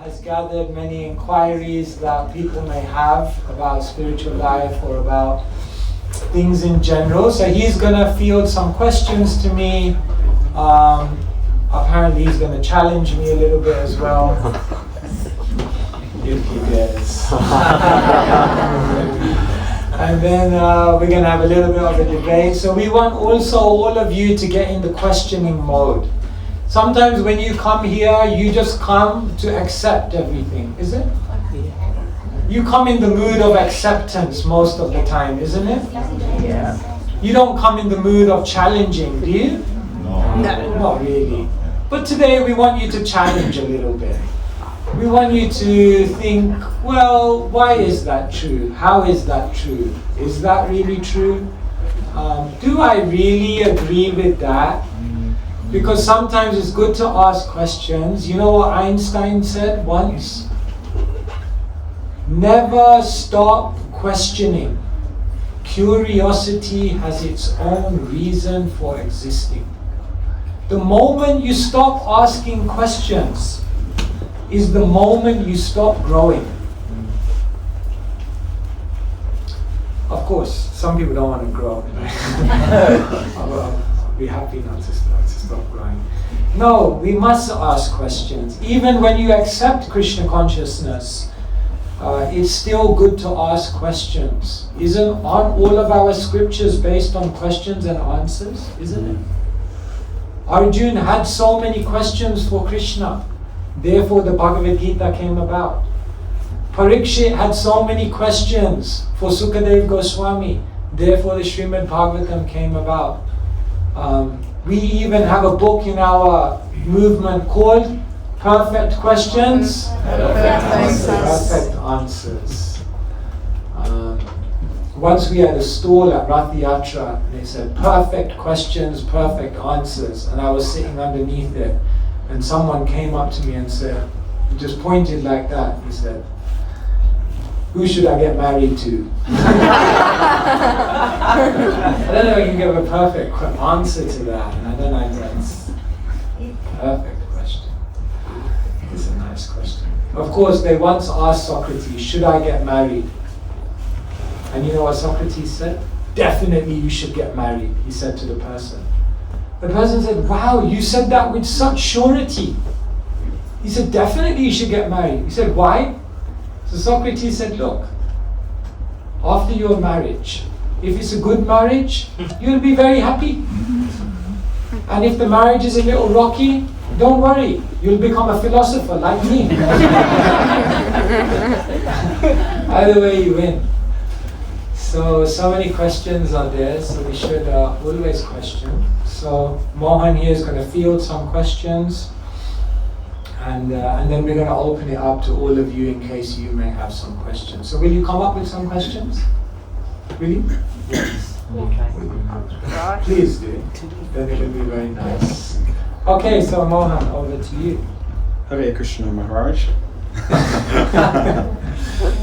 has gathered many inquiries that people may have about spiritual life or about things in general. So he's going to field some questions to me. Apparently he's going to challenge me a little bit as well. If he dares. And then we're going to have a little bit of a debate. So we want also all of you to get in the questioning mode. Sometimes when you come here, you just come to accept everything, is it? You come in the mood of acceptance most of the time, isn't it? Yeah. You don't come in the mood of challenging, do you? No. Not really. But today we want you to challenge a little bit. We want you to think, well, why is that true? How is that true? Is that really true? Do I really agree with that? Because sometimes it's good to ask questions. You know what Einstein said once? Never stop questioning. Curiosity has its own reason for existing. The moment you stop asking questions is the moment you stop growing. Of course, some people don't want to grow. I'll be happy not to stop growing. No, we must ask questions. Even when you accept Krishna consciousness, it's still good to ask questions. Aren't all of our scriptures based on questions and answers? Isn't it? Arjuna had so many questions for Krishna. Therefore the Bhagavad Gita came about. Parikshit had so many questions for Sukadev Goswami. Therefore the Srimad Bhagavatam came about. We even have a book in our movement called Perfect Questions, Perfect Answers. Once we had a stall at Rath Yatra, they said, perfect questions, perfect answers. And I was sitting underneath it. And someone came up to me and said, he just pointed like that. He said, who should I get married to? I don't know if I can give a perfect answer to that. And I don't know if that's a perfect question. It's a nice question. Of course, they once asked Socrates, should I get married? And you know what Socrates said? Definitely you should get married, he said to the person. The person said, wow, you said that with such surety. He said, definitely you should get married. He said, why? So Socrates said, look, after your marriage, if it's a good marriage, you'll be very happy. And if the marriage is a little rocky, don't worry, you'll become a philosopher like me. Either way you win. So many questions are there, so we should always question. So Mohan here is going to field some questions, and then we're going to open it up to all of you in case you may have some questions. So will you come up with some questions? Really? Yes. Okay. Please do. Then it will be very nice. Okay, so Mohan, over to you. Hare Krishna, Maharaj.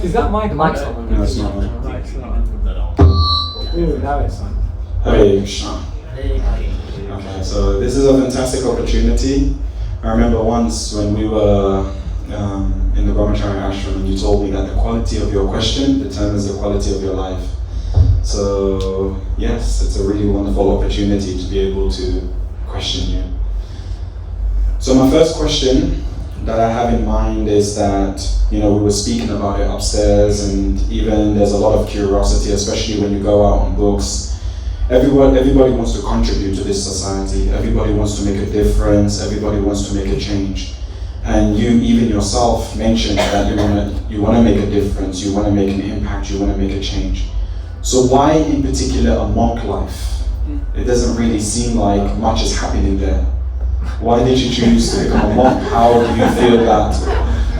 Is that mic? The mic's not on. No, it's not on. Ooh, now it's on. Hare Krishna. Okay, so this is a fantastic opportunity. I remember once when we were in the Brahmachari ashram, and you told me that the quality of your question determines the quality of your life. So yes, it's a really wonderful opportunity to be able to question you. So my first question that I have in mind is that, we were speaking about it upstairs, and even there's a lot of curiosity, especially when you go out on books. Everybody wants to contribute to this society. Everybody wants to make a difference. Everybody wants to make a change. And you, even yourself, mentioned that you want to make a difference. You want to make an impact. You want to make a change. So why, in particular, a monk life? It doesn't really seem like much is happening there. Why did you choose to become a monk? How do you feel that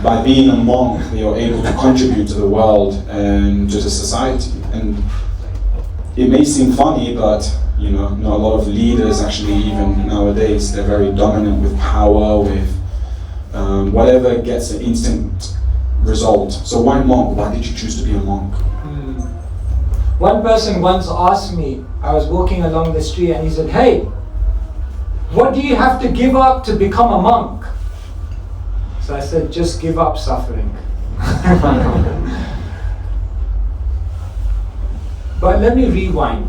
by being a monk, you're able to contribute to the world and to the society? And it may seem funny, but not a lot of leaders actually, even nowadays, they're very dominant with power, with whatever gets an instant result. So why monk? Why did you choose to be a monk? One person once asked me, I was walking along the street, and he said, hey, what do you have to give up to become a monk? So So I said, just give up suffering. But let me rewind.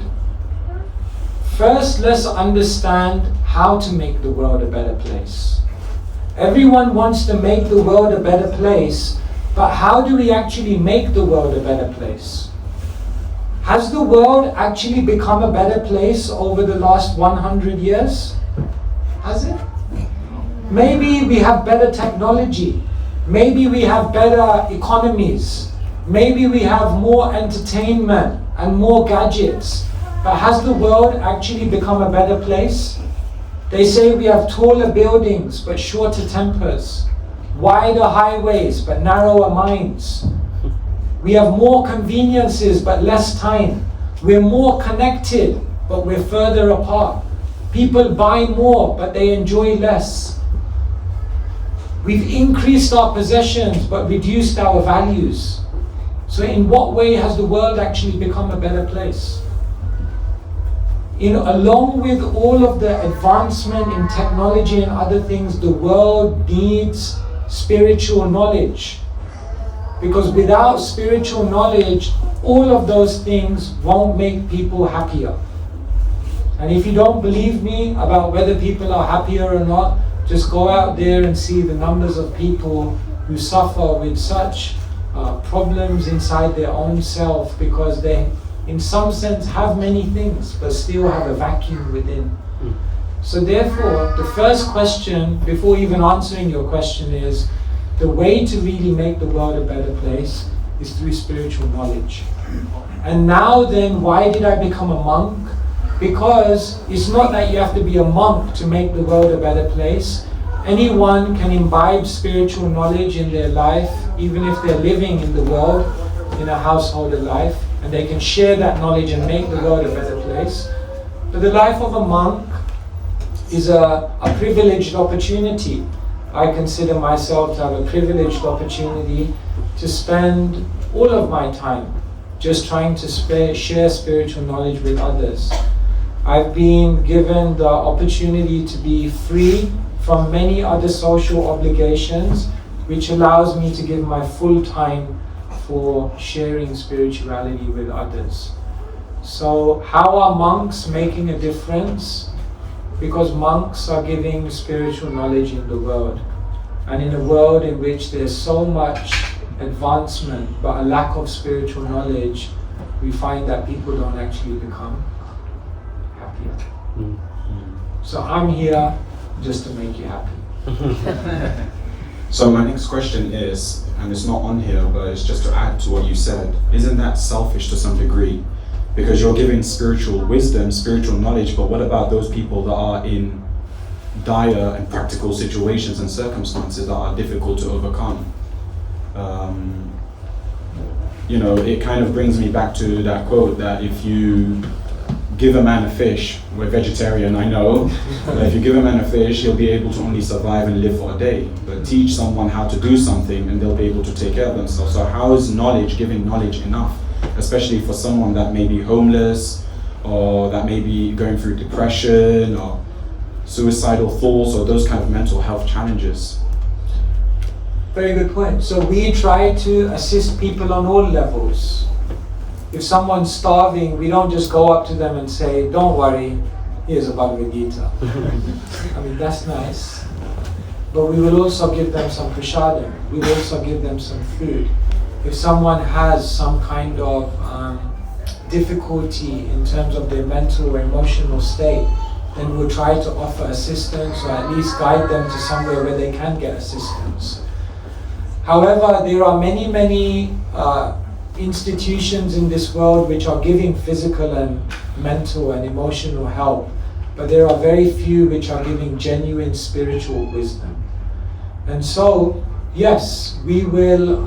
First, let's understand how to make the world a better place. Everyone wants to make the world a better place, but how do we actually make the world a better place? Has the world actually become a better place over the last 100 years? Has it? Maybe we have better technology. Maybe we have better economies. Maybe we have more entertainment and more gadgets. But has the world actually become a better place? They say we have taller buildings but shorter tempers, wider highways but narrower minds. We have more conveniences but less time. We're more connected but we're further apart. People buy more but they enjoy less. We've increased our possessions but reduced our values. So in what way has the world actually become a better place? Along with all of the advancement in technology and other things, the world needs spiritual knowledge. Because without spiritual knowledge, all of those things won't make people happier. And if you don't believe me about whether people are happier or not, just go out there and see the numbers of people who suffer with such problems inside their own self because they, in some sense, have many things but still have a vacuum within. So therefore, the first question, before even answering your question, is the way to really make the world a better place is through spiritual knowledge. And now then, why did I become a monk? Because it's not that you have to be a monk to make the world a better place. Anyone can imbibe spiritual knowledge in their life, even if they're living in the world, in a householder life, and they can share that knowledge and make the world a better place. But the life of a monk is a privileged opportunity. I consider myself to have a privileged opportunity to spend all of my time just trying to share spiritual knowledge with others. I've been given the opportunity to be free from many other social obligations, which allows me to give my full time for sharing spirituality with others. So how are monks making a difference? Because monks are giving spiritual knowledge in the world. And in a world in which there's so much advancement but a lack of spiritual knowledge, we find that people don't actually become happier. So I'm here just to make you happy. So my next question is, and it's not on here, but it's just to add to what you said, isn't that selfish to some degree? Because you're giving spiritual wisdom, spiritual knowledge, but what about those people that are in dire and practical situations and circumstances that are difficult to overcome? It kind of brings me back to that quote that if you give a man a fish, we're vegetarian, I know, but if you give a man a fish, he'll be able to only survive and live for a day. But teach someone how to do something and they'll be able to take care of themselves. So how is giving knowledge enough? Especially for someone that may be homeless, or that may be going through depression, or suicidal thoughts, or those kind of mental health challenges. Very good point. So we try to assist people on all levels. If someone's starving, we don't just go up to them and say, don't worry, here's a Bhagavad Gita. I mean, that's nice. But we will also give them some prasadam. We will also give them some food. If someone has some kind of difficulty in terms of their mental or emotional state, then we'll try to offer assistance or at least guide them to somewhere where they can get assistance. However, there are many institutions in this world which are giving physical and mental and emotional help, but there are very few which are giving genuine spiritual wisdom. And so, yes, we will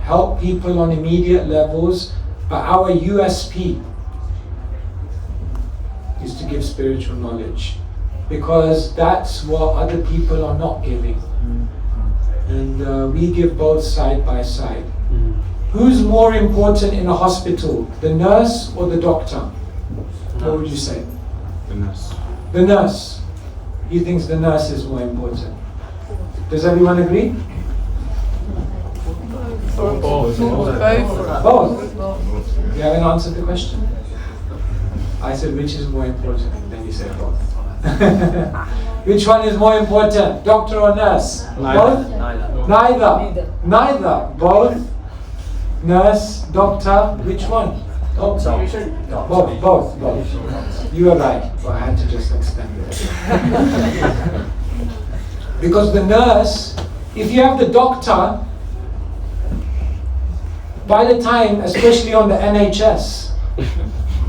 help people on immediate levels, but our USP is to give spiritual knowledge, because that's what other people are not giving. And we give both side by side. Who's more important in a hospital, the nurse or the doctor? What would you say? The nurse. The nurse. He thinks the nurse is more important. Does everyone agree? Both. Both. You haven't answered the question. I said, which is more important? Then you said both. Which one is more important? Doctor or nurse? Both? Neither. Both? Nurse? Doctor? Which one? Both. You are right, but I had to just extend it. Because the nurse, if you have the doctor, by the time, especially on the NHS,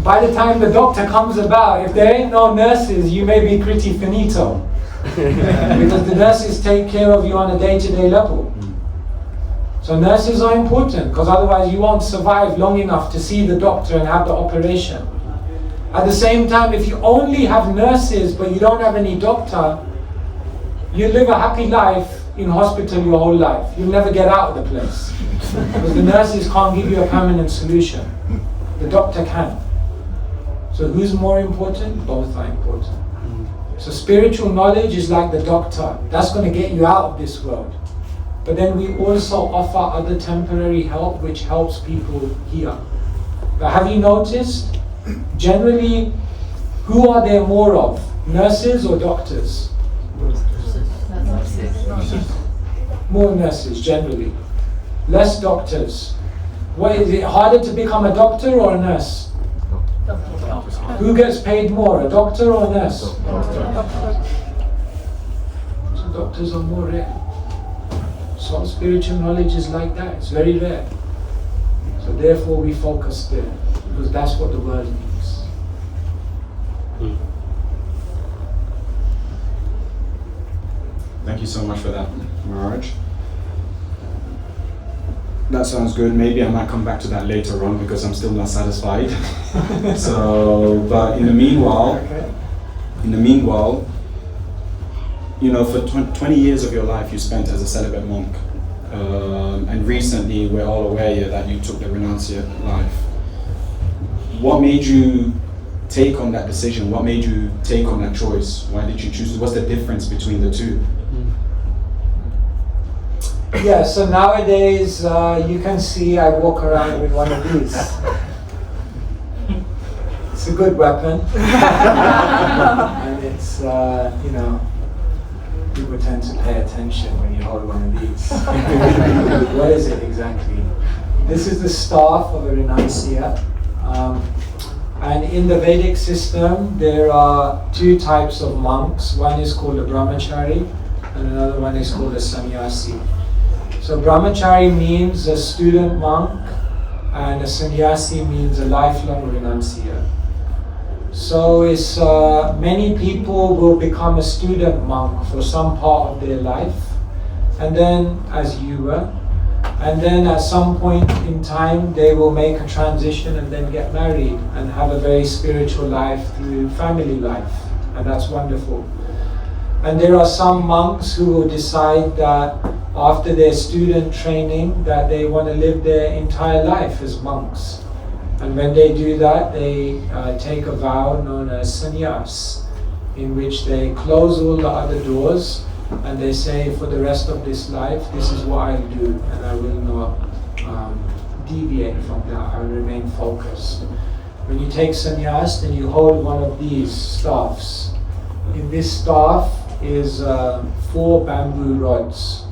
by the time the doctor comes about, if there ain't no nurses, you may be pretty finito. Because the nurses take care of you on a day-to-day level. So nurses are important, because otherwise you won't survive long enough to see the doctor and have the operation. At the same time, if you only have nurses but you don't have any doctor, you live a happy life in hospital your whole life. You'll never get out of the place. Because the nurses can't give you a permanent solution. The doctor can. So who's more important? Both are important. So spiritual knowledge is like the doctor. That's going to get you out of this world. But then we also offer other temporary help which helps people here. But have you noticed, generally, who are there more of? Nurses or doctors? More nurses, generally. Less doctors. What is it, harder to become a doctor or a nurse? Who gets paid more, a doctor or a nurse? So doctors are more rare. So spiritual knowledge is like that, it's very rare. So therefore we focus there, because that's what the world needs. Thank you so much for that, Maharaj. That sounds good. Maybe I might come back to that later on because I'm still not satisfied. But in the meanwhile, you know, for 20 years of your life you spent as a celibate monk. And recently we're all aware that you took the renunciate life. What made you take on that decision? What made you take on that choice? Why did you choose? What's the difference between the two? Yeah, so nowadays you can see I walk around with one of these. It's a good weapon. And it's, you know, people tend to pay attention when you hold one of these. What is it exactly? This is the staff of a renunciate. And in the Vedic system, there are two types of monks. One is called a brahmachari, and another one is called a sannyasi. So brahmachari means a student monk, and a sannyasi means a lifelong renunciate. So it's, many people will become a student monk for some part of their life, and then, as you were, and then at some point in time they will make a transition and then get married and have a very spiritual life through family life, and that's wonderful. And there are some monks who will decide that after their student training that they want to live their entire life as monks. And when they do that, they take a vow known as sannyas, in which they close all the other doors and they say, for the rest of this life, this is what I'll do, and I will not deviate from that. I will remain focused. When you take sannyas, then you hold one of these staffs. In this staff is 4 bamboo rods.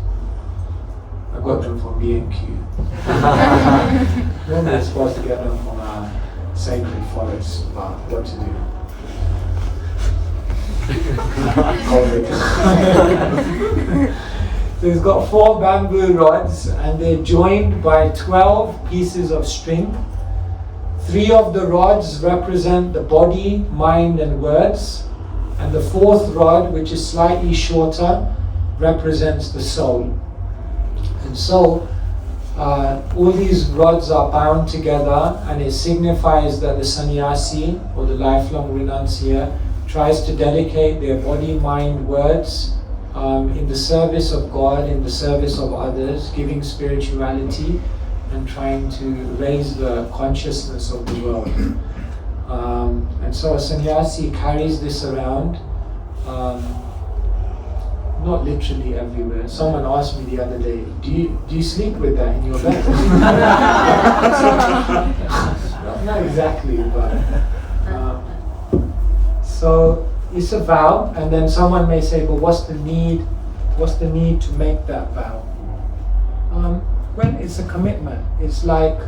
I got them from B&Q. Normally you're supposed to get them from a sacred forest, but what to do? So it's got 4 bamboo rods, and they're joined by 12 pieces of string. 3 of the rods represent the body, mind and words, and the 4th rod, which is slightly shorter, represents the soul. And so all these rods are bound together, and it signifies that the sannyasi, or the lifelong renunciate, tries to dedicate their body, mind, words in the service of God, in the service of others, giving spirituality and trying to raise the consciousness of the world. And so a sannyasi carries this around. not literally everywhere. Someone asked me the other day, do you sleep with that in your bed? Not exactly, but so it's a vow, and then someone may say, but what's the need to make that vow? Well, it's a commitment. It's like,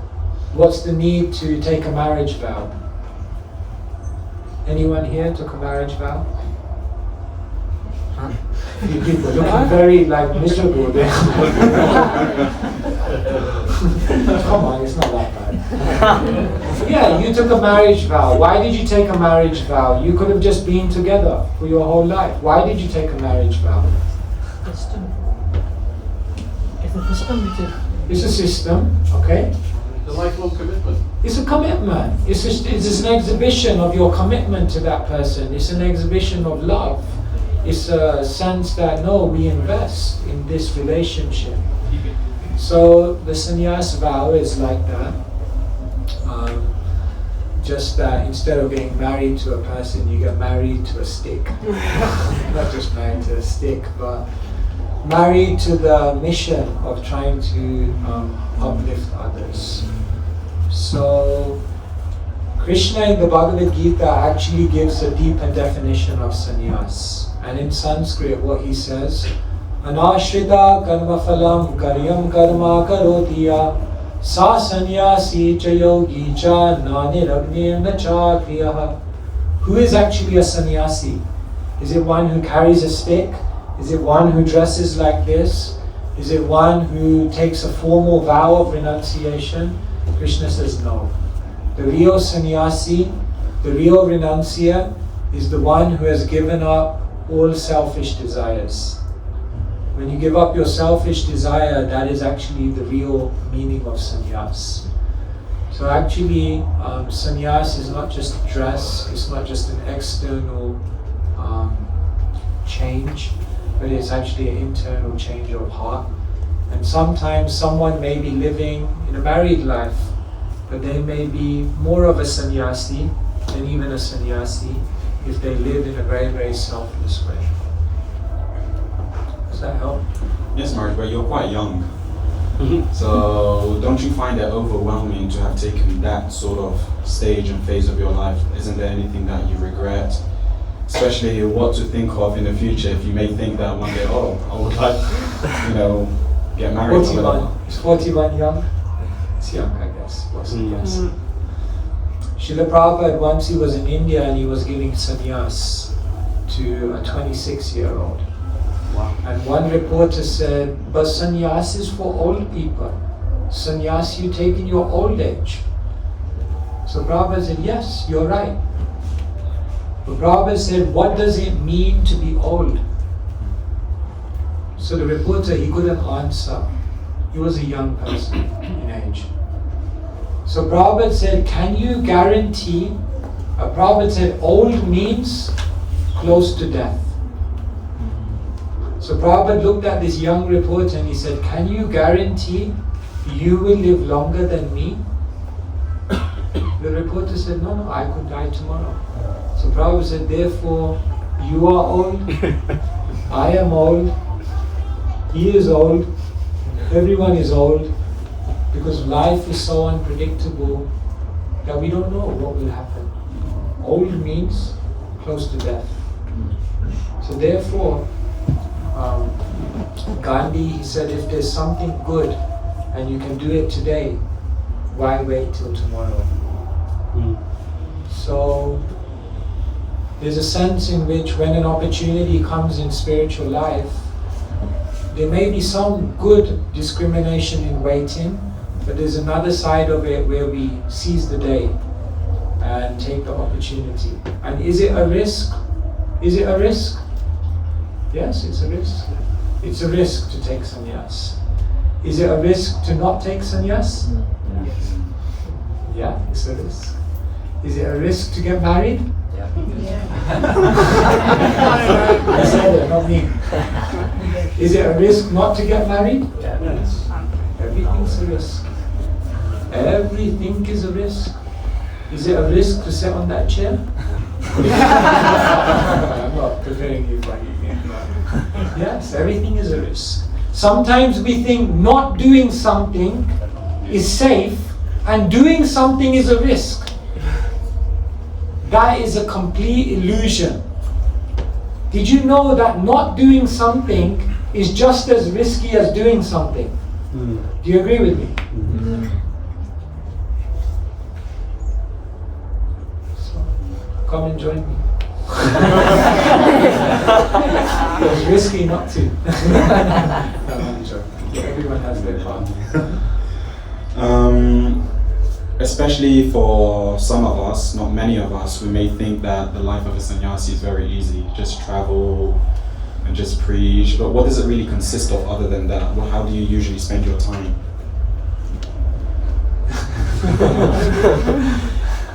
what's the need to take a marriage vow? Anyone here took a marriage vow? You people looking very miserable there. Come on, it's not that bad. Yeah, you took a marriage vow. Why did you take a marriage vow? You could have just been together for your whole life. Why did you take a marriage vow? System. It's a system which is... It's a system, okay? It's a lifelong commitment. It's a commitment. It's an exhibition of your commitment to that person. It's an exhibition of love. It's a sense that, no, we invest in this relationship. So the sannyas vow is like that. Just that instead of getting married to a person, you get married to a stick. Not just married to a stick, but married to the mission of trying to uplift others. So Krishna in the Bhagavad Gita actually gives a deeper definition of sannyas. And in Sanskrit what he says, Anashrita karma phalam karyam karma karotiya sa sannyasi cha yogi cha naniragnir na cha kriyaha. Who is actually a sannyasi? Is it one who carries a stick? Is it one who dresses like this? Is it one who takes a formal vow of renunciation? Krishna says no. The real sannyasi, the real renunciate, is the one who has given up all selfish desires. When you give up your selfish desire, that is actually the real meaning of sannyas. So actually, sannyas is not just a dress, it's not just an external change, but it's actually an internal change of heart. And sometimes someone may be living in a married life, but they may be more of a sannyasi than even a sannyasi if they live in a very, very selfless way. Does that help? Yes, Maharaj, but you're quite young. So don't you find it overwhelming to have taken that sort of stage and phase of your life? Isn't there anything that you regret? Especially what to think of in the future if you may think that one day, oh, I would like, get married. 41. Is 41 young? It's young, I guess. What's the guess? Srila Prabhupada, once he was in India and he was giving sannyas to a 26-year-old. Wow. And one reporter said, but sannyas is for old people. Sannyas you take in your old age. So Prabhupada said, yes, you're right. But Prabhupada said, what does it mean to be old? So the reporter, he couldn't answer. He was a young person in age. So Prabhupada said, can you guarantee, Prabhupada said, old means close to death. So Prabhupada looked at this young reporter and he said, can you guarantee you will live longer than me? The reporter said, no, I could die tomorrow. So Prabhupada said, therefore, you are old, I am old, he is old, everyone is old, because life is so unpredictable that we don't know what will happen. Old means close to death. So therefore, Gandhi, he said, if there's something good and you can do it today, why wait till tomorrow? So there's a sense in which when an opportunity comes in spiritual life, there may be some good discrimination in waiting, but there's another side of it where we seize the day and take the opportunity. And is it a risk? Is it a risk? Yes, it's a risk. It's a risk to take sannyas. Is it a risk to not take sannyas? Yes. Yeah, it's a risk. Is it a risk to get married? Yeah. I said it, not me. Is it a risk not to get married? Yes. Everything's a risk. Everything is a risk. Is it a risk to sit on that chair? I'm not preparing you for anything. Yes, everything is a risk. Sometimes we think not doing something is safe and doing something is a risk. That is a complete illusion. Did you know that not doing something is just as risky as doing something? Do you agree with me? So, come and join me. It's risky not to. No, I'm joking. Everyone has their part. Especially for some of us, not many of us, we may think that the life of a sannyasi is very easy. Just travel and just preach. But what does it really consist of other than that? Well, how do you usually spend your time?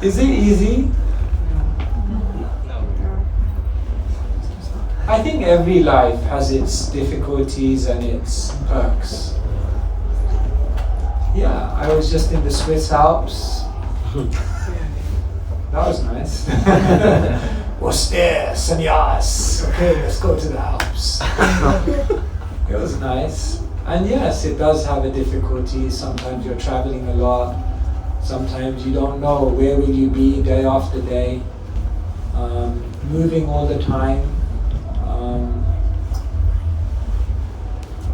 Is it easy? I think every life has its difficulties and its perks. Yeah, I was just in the Swiss Alps. That was nice. What's there? Sannyas. Okay, let's go to the Alps. It was nice. And yes, it does have a difficulty. Sometimes you're traveling a lot. Sometimes you don't know where will you be day after day. Moving all the time.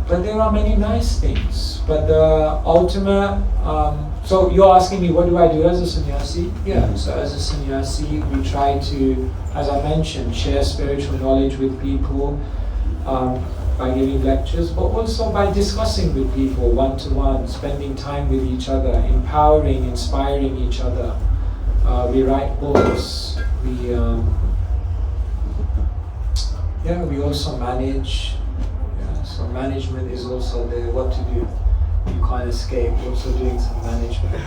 But there are many nice things. But the ultimate, so you're asking me, what do I do as a sannyasi? Yeah, so as a sannyasi, we try to, as I mentioned, share spiritual knowledge with people by giving lectures, but also by discussing with people one-to-one, spending time with each other, empowering, inspiring each other. We write books. We also manage. So management is also there, what to do. You can't escape, also doing some management.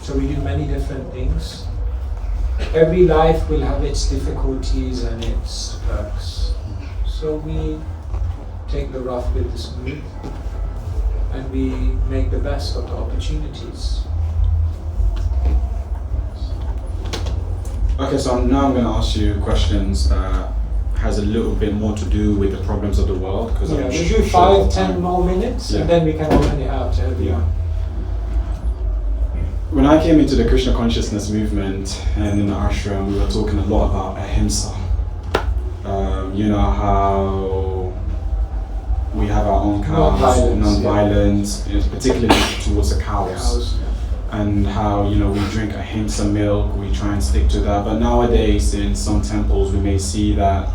So we do many different things. Every life will have its difficulties and its perks. So we take the rough with the smooth and we make the best of the opportunities. Okay, so now I'm going to ask you questions that has a little bit more to do with the problems of the world. Because we'll do 5-10 more minutes and then we can open it out to everyone. When I came into the Krishna consciousness movement and in the ashram, we were talking a lot about ahimsa. You know how we have our own cows, non-violence, particularly towards the cows. And how, we drink ahimsa milk, we try and stick to that. But nowadays in some temples we may see that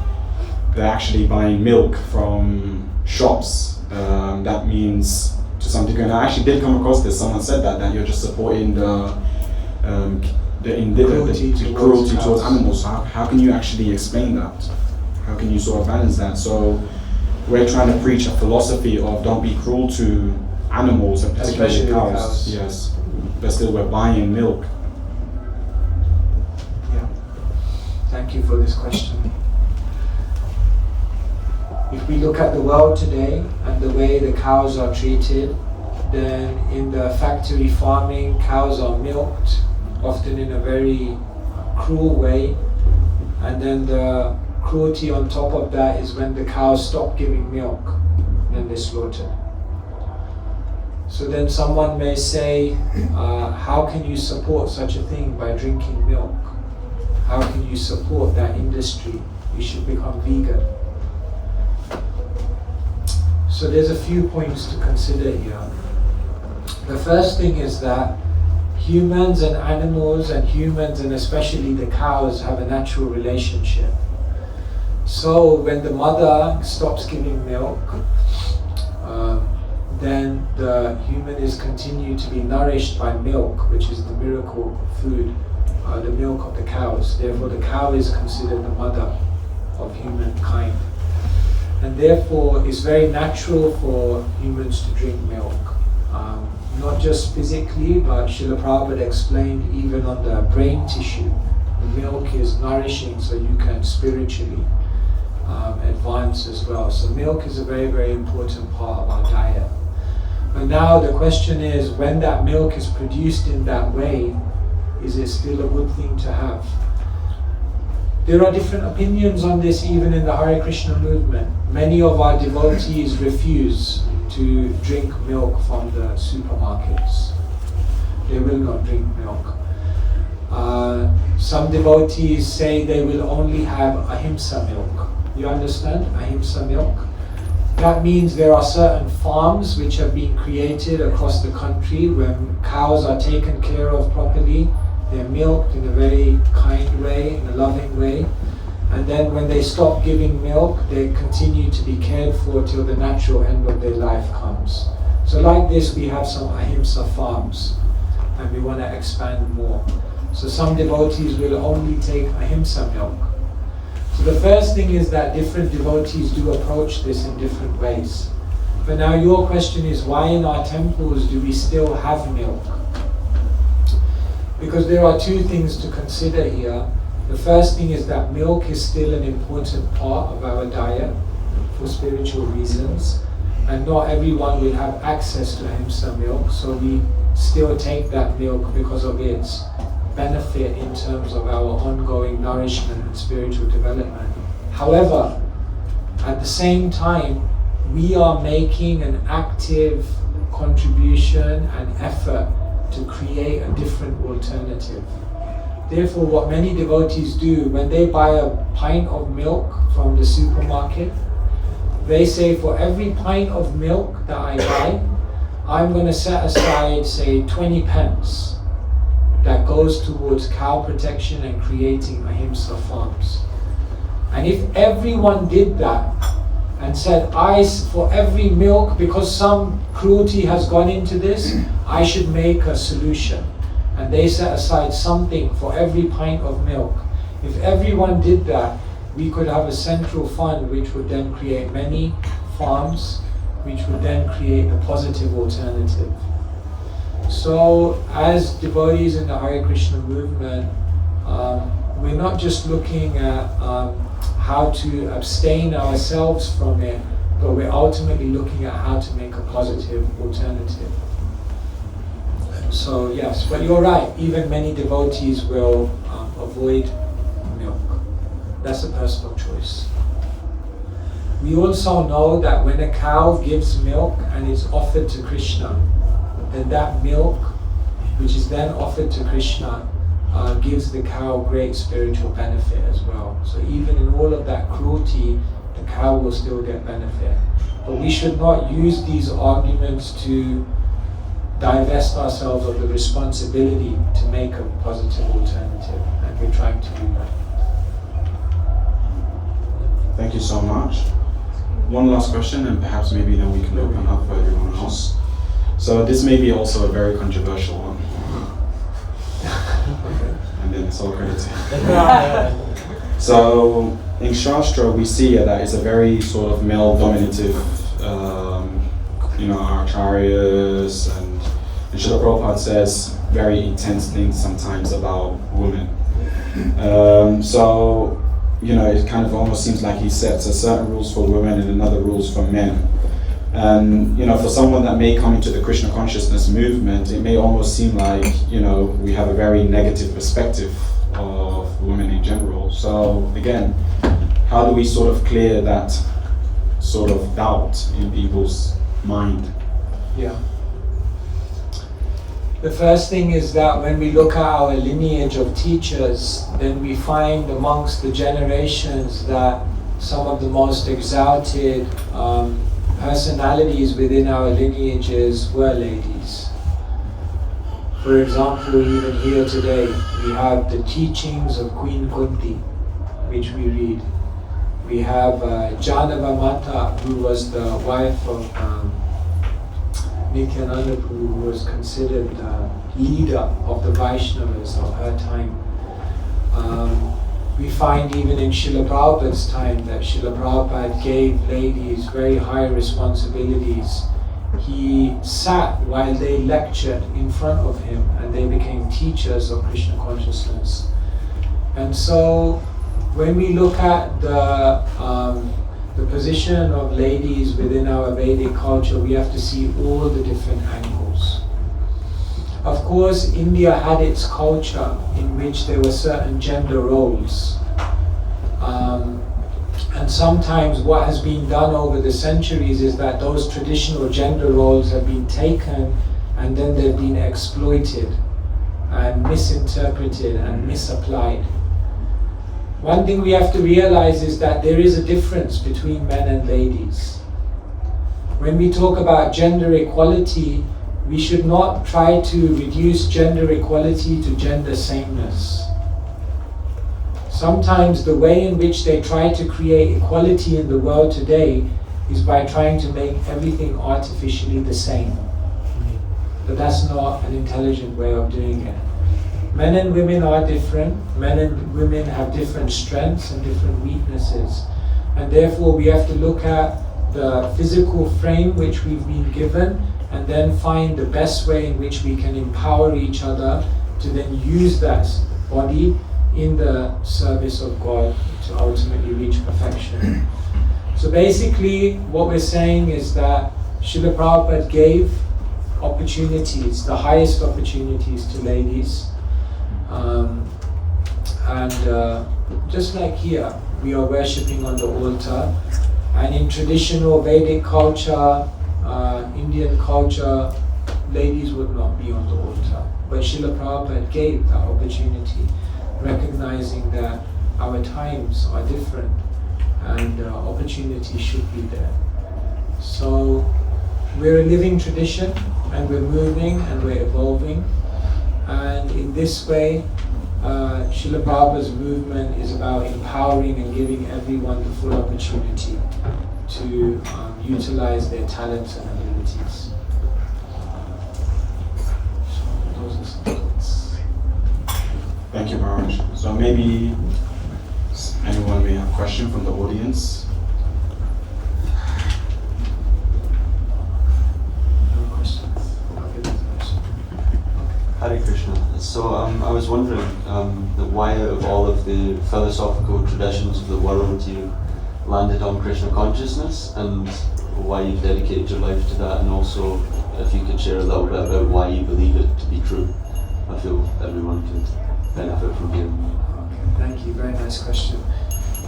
they're actually buying milk from shops. That means to some degree, and I actually did come across this, someone said that you're just supporting the cruelty towards animals. So how can you actually explain that? How can you sort of balance that? So we're trying to preach a philosophy of don't be cruel to animals, and particularly cows. Yes, but still we're buying milk. Yeah. Thank you for this question. If we look at the world today and the way the cows are treated, then in the factory farming, cows are milked, often in a very cruel way. And then the cruelty on top of that is when the cows stop giving milk, then they're slaughtered. So then someone may say, how can you support such a thing by drinking milk? How can you support that industry? You should become vegan. So there's a few points to consider here. The first thing is that humans and animals, and humans and especially the cows, have a natural relationship. So when the mother stops giving milk, then the human is continued to be nourished by milk, which is the miracle food, the milk of the cows. Therefore the cow is considered the mother of humankind. And therefore it's very natural for humans to drink milk. Not just physically, but Srila Prabhupada explained even on the brain tissue. The milk is nourishing so you can spiritually advance as well. So milk is a very, very important part of our diet. But now the question is, when that milk is produced in that way, is it still a good thing to have? There are different opinions on this even in the Hare Krishna movement. Many of our devotees refuse to drink milk from the supermarkets. They will not drink milk. Some devotees say they will only have ahimsa milk. You understand? Ahimsa milk. That means there are certain farms which have been created across the country where cows are taken care of properly. They're milked in a very kind way, in a loving way. And then when they stop giving milk, they continue to be cared for till the natural end of their life comes. So like this, we have some ahimsa farms, and we want to expand more. So some devotees will only take ahimsa milk. So the first thing is that different devotees do approach this in different ways. But now your question is, why in our temples do we still have milk? Because there are two things to consider here. The first thing is that milk is still an important part of our diet for spiritual reasons, and not everyone will have access to ahimsa milk, so we still take that milk because of its benefit in terms of our ongoing nourishment and spiritual development. However, at the same time, we are making an active contribution and effort to create a different alternative. Therefore, what many devotees do when they buy a pint of milk from the supermarket, they say, for every pint of milk that I buy, I'm going to set aside, say, 20 pence that goes towards cow protection and creating ahimsa farms. And if everyone did that and said, for every milk, because some cruelty has gone into this, I should make a solution. And they set aside something for every pint of milk. If everyone did that, we could have a central fund which would then create many farms, which would then create a positive alternative. So as devotees in the Hare Krishna movement, we're not just looking at how to abstain ourselves from it, but we're ultimately looking at how to make a positive alternative. So yes, but you're right, even many devotees will avoid milk. That's a personal choice. We also know that when a cow gives milk and is offered to Krishna, then that milk, which is then offered to Krishna, gives the cow great spiritual benefit as well. So even in all of that cruelty, the cow will still get benefit. But we should not use these arguments to divest ourselves of the responsibility to make a positive alternative, and we're trying to do that. Thank you so much. One last question, and perhaps maybe then we can open up for everyone else. So this may be also a very controversial one. And then it's all credit to you. So in Shastra we see that it's a very sort of male-dominative, acharyas, and Srila Prabhupada says very intense things sometimes about women. So it kind of almost seems like he sets a certain rules for women and another rules for men. And for someone that may come into the Krishna consciousness movement, it may almost seem like we have a very negative perspective of women in general. So again, how do we sort of clear that sort of doubt in people's mind? Yeah. The first thing is that when we look at our lineage of teachers, then we find amongst the generations that some of the most exalted personalities within our lineages were ladies. For example, even here today, we have the teachings of Queen Kunti, which we read. We have Janava Mata, who was the wife of Nityananda Prabhu, who was considered the leader of the Vaishnavas of her time. We find even in Srila Prabhupada's time that Srila Prabhupada gave ladies very high responsibilities. He sat while they lectured in front of him, and they became teachers of Krishna consciousness. And so when we look at the position of ladies within our Vedic culture, we have to see all the different angles. Of course, India had its culture in which there were certain gender roles. And sometimes what has been done over the centuries is that those traditional gender roles have been taken and then they've been exploited and misinterpreted and misapplied. One thing we have to realize is that there is a difference between men and ladies. When we talk about gender equality, we should not try to reduce gender equality to gender sameness. Sometimes the way in which they try to create equality in the world today is by trying to make everything artificially the same. But that's not an intelligent way of doing it. Men and women are different. Men and women have different strengths and different weaknesses. And therefore we have to look at the physical frame which we've been given and then find the best way in which we can empower each other to then use that body in the service of God to ultimately reach perfection. So basically what we're saying is that Srila Prabhupada gave opportunities, the highest opportunities to ladies. Just like here, we are worshipping on the altar, and in traditional Vedic culture, Indian culture, ladies would not be on the altar. But Srila Prabhupada gave that opportunity, recognizing that our times are different and opportunity should be there. So we're a living tradition and we're moving and we're evolving, and in this way Srila Prabhupada's movement is about empowering and giving everyone the full opportunity to utilize their talents and abilities. So those are some thoughts. Thank you, Maharaj. So maybe anyone may have a question from the audience. No questions? Okay, there's a question. Hare Krishna. So I was wondering why out of all of the philosophical traditions of the world you landed on Krishna consciousness, and why you've dedicated your life to that, and also if you could share a little bit about why you believe it to be true. I feel everyone could benefit from hearing that. Okay, thank you. Very nice question.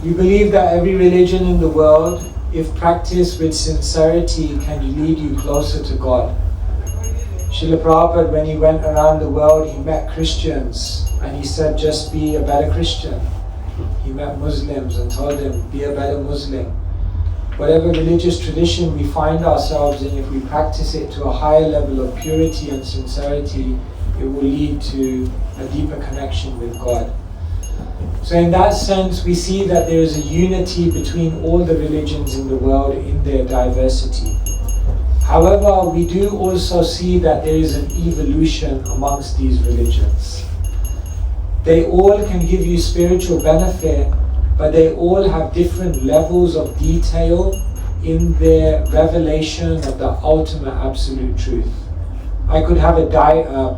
We believe that every religion in the world, if practiced with sincerity, can lead you closer to God. Srila Prabhupada, when he went around the world, he met Christians and he said, just be a better Christian. He met Muslims and told them, be a better Muslim. Whatever religious tradition we find ourselves in, if we practice it to a higher level of purity and sincerity, it will lead to a deeper connection with God. So in that sense, we see that there is a unity between all the religions in the world in their diversity. However, we do also see that there is an evolution amongst these religions. They all can give you spiritual benefit, but they all have different levels of detail in their revelation of the ultimate absolute truth. I could have a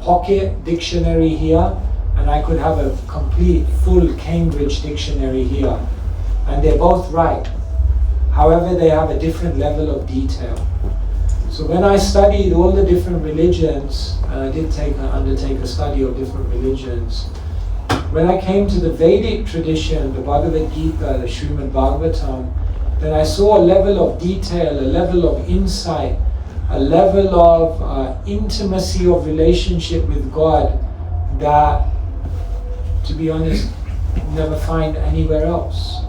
pocket dictionary here, and I could have a complete, full Cambridge dictionary here, and they're both right. However, they have a different level of detail. So when I studied all the different religions, and I did undertake a study of different religions, when I came to the Vedic tradition, the Bhagavad Gita, the Srimad Bhagavatam, then I saw a level of detail, a level of insight, a level of intimacy of relationship with God that, to be honest, never find anywhere else.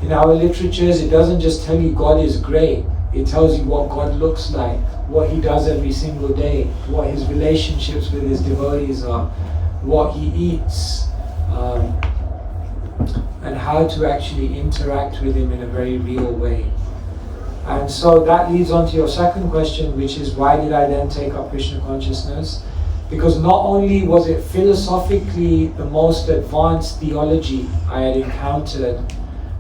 In our literatures, it doesn't just tell you God is great. It tells you what God looks like, what He does every single day, what His relationships with His devotees are, what He eats, and how to actually interact with Him in a very real way. And so that leads on to your second question, which is why did I then take up Krishna consciousness? Because not only was it philosophically the most advanced theology I had encountered,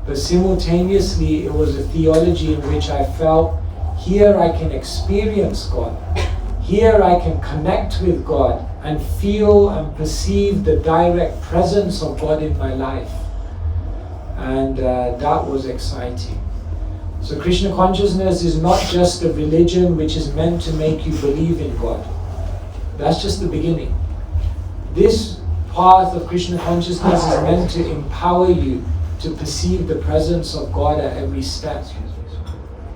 but simultaneously it was a theology in which I felt, here I can experience God. Here I can connect with God and feel and perceive the direct presence of God in my life. And that was exciting. So Krishna consciousness is not just a religion which is meant to make you believe in God. That's just the beginning. This path of Krishna consciousness is meant to empower you to perceive the presence of God at every step.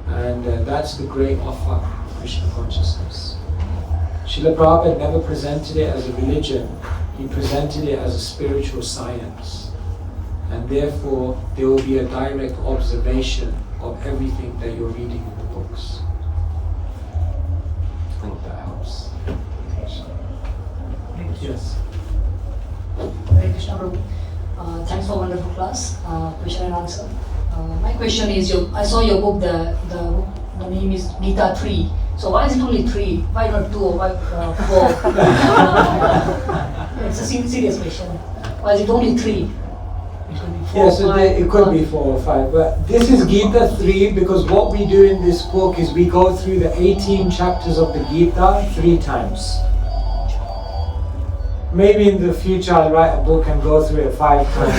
And that's the great offer of Krishna consciousness. Srila Prabhupada never presented it as a religion, he presented it as a spiritual science. And therefore, there will be a direct observation of everything that you're reading in the books. I hope that helps. Yes. Hare Krishna Prabhu. Thanks for wonderful class, question and answer. My question is, I saw your book, the name is Gita 3. So why is it only 3? Why not 2 or why 4? It's a serious question. Why is it only 3? It could be 4, Yes, 5, it could be 4 or 5, but this is Gita 3 because what we do in this book is we go through the 18 chapters of the Gita 3 times. Maybe in the future I'll write a book and go through it 5 times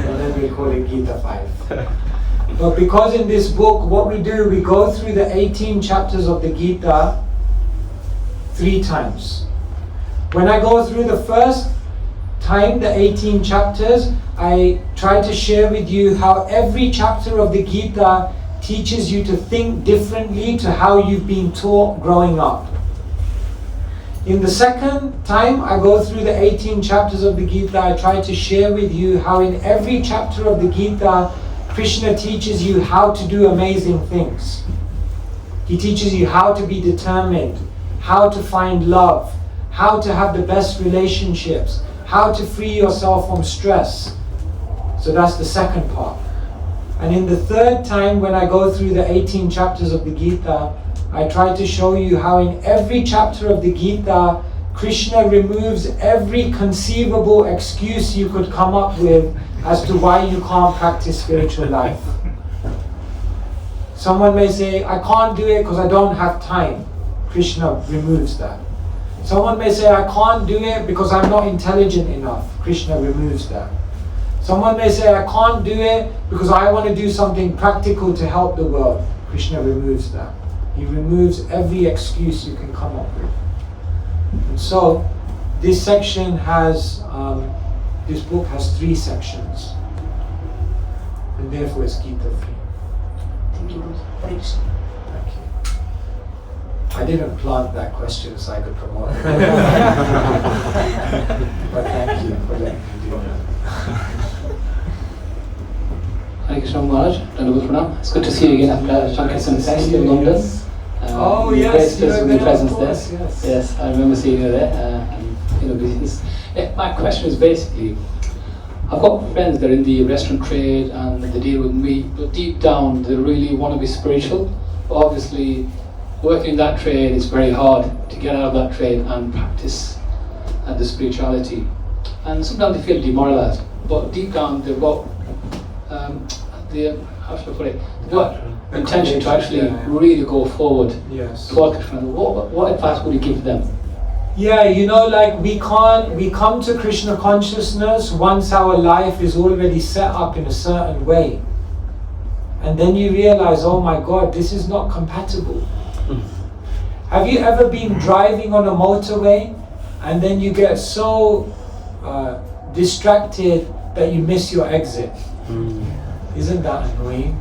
and then we call it Gita 5. But because in this book what we do, we go through the 18 chapters of the Gita 3 times. When I go through the first time, the 18 chapters, I try to share with you how every chapter of the Gita teaches you to think differently to how you've been taught growing up. In the second time I go through the 18 chapters of the Gita, I try to share with you how in every chapter of the Gita, Krishna teaches you how to do amazing things. He teaches you how to be determined, how to find love, how to have the best relationships, how to free yourself from stress. So that's the second part. And in the third time, when I go through the 18 chapters of the Gita, I try to show you how in every chapter of the Gita, Krishna removes every conceivable excuse you could come up with as to why you can't practice spiritual life. Someone may say, I can't do it because I don't have time. Krishna removes that. Someone may say, I can't do it because I'm not intelligent enough. Krishna removes that. Someone may say, I can't do it because I want to do something practical to help the world. Krishna removes that. He removes every excuse you can come up with. And so, this section has, this book has 3 sections. And therefore it's Gita 3. Thank you. Hare Krishna. Thank you. I didn't plant that question so I could promote it. But thank you for letting me do that. Hare Krishna Maharaj, Dandavat Pranam. It's good to see you again after Shankar Fest in London. Oh you yes, graced us with your presence course, there. yes. Yes, I remember seeing you there. My question is basically, I've got friends that are in the restaurant trade and they deal with meat, but deep down they really want to be spiritual. But obviously, working in that trade is very hard to get out of that trade and practice the spirituality. And sometimes they feel demoralized, but deep down they've got how should I put it? They've got intention to actually really go forward. Yes. Towards Krishna. What advice would you give them? Yeah, like we come to Krishna consciousness once our life is already set up in a certain way. And then you realize, oh my God, this is not compatible. Have you ever been driving on a motorway and then you get so distracted that you miss your exit? Isn't that annoying?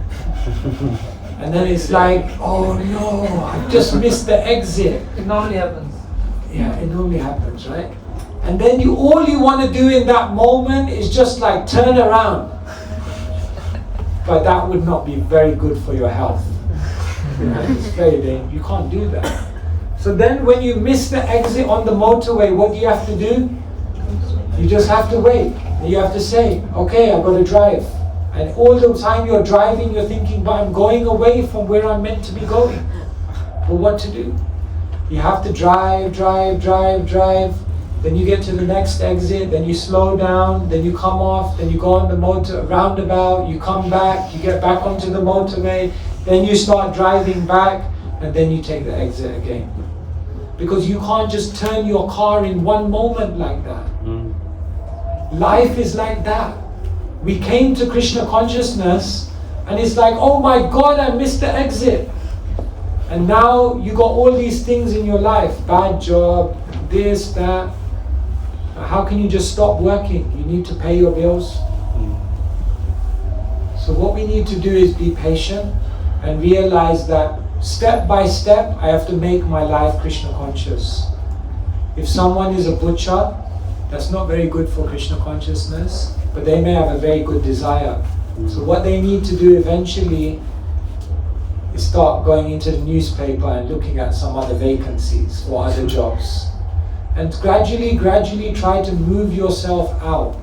And then it's like, oh no, I just missed the exit. It normally happens. Yeah, it normally happens, right? And then all you want to do in that moment is just like turn around. But that would not be very good for your health. It's very dangerous. You can't do that. So then when you miss the exit on the motorway, what do you have to do? You just have to wait. And you have to say, okay, I've got to drive. And all the time you're driving, you're thinking, but I'm going away from where I'm meant to be going. But what to do? You have to drive. Then you get to the next exit, then you slow down, then you come off, then you go on the roundabout, you come back, you get back onto the motorway, then you start driving back, and then you take the exit again. Because you can't just turn your car in one moment like that. Life is like that. We came to Krishna consciousness and it's like, oh my God, I missed the exit. And now you got all these things in your life, bad job, this, that. How can you just stop working? You need to pay your bills. So what we need to do is be patient and realize that step by step I have to make my life Krishna conscious. If someone is a butcher, that's not very good for Krishna consciousness, but they may have a very good desire. So what they need to do eventually is start going into the newspaper and looking at some other vacancies or other jobs. And gradually try to move yourself out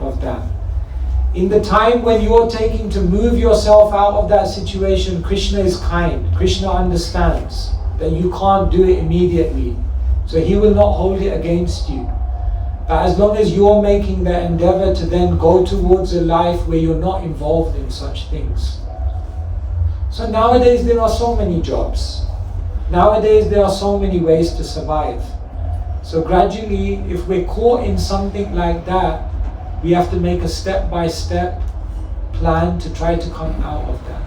of that. In the time when you're taking to move yourself out of that situation, Krishna is kind. Krishna understands that you can't do it immediately. So he will not hold it against you. But as long as you're making the endeavor to then go towards a life where you're not involved in such things. So nowadays there are so many jobs. Nowadays there are so many ways to survive. So gradually, if we're caught in something like that, we have to make a step-by-step plan to try to come out of that.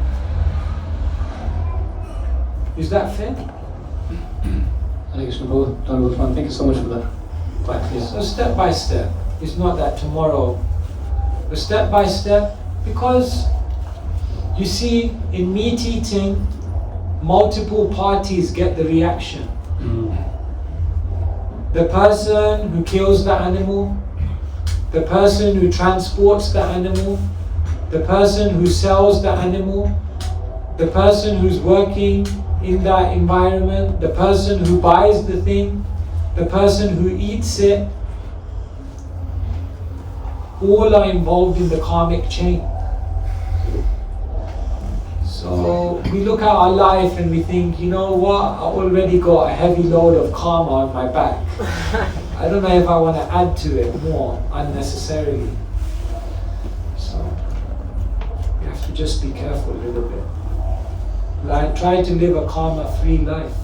Is that fair? I think it's both done with fun. Thank you so much for that. So step by step. It's not that tomorrow. But step by step, because you see, in meat eating, multiple parties get the reaction. The person who kills the animal, the person who transports the animal, the person who sells the animal, the person who's working in that environment, the person who buys the thing, the person who eats it, all are involved in the karmic chain. So we look at our life and we think, you know what, I already got a heavy load of karma on my back. I don't know if I want to add to it more unnecessarily. So you have to just be careful a little bit. Like, try to live a karma-free life.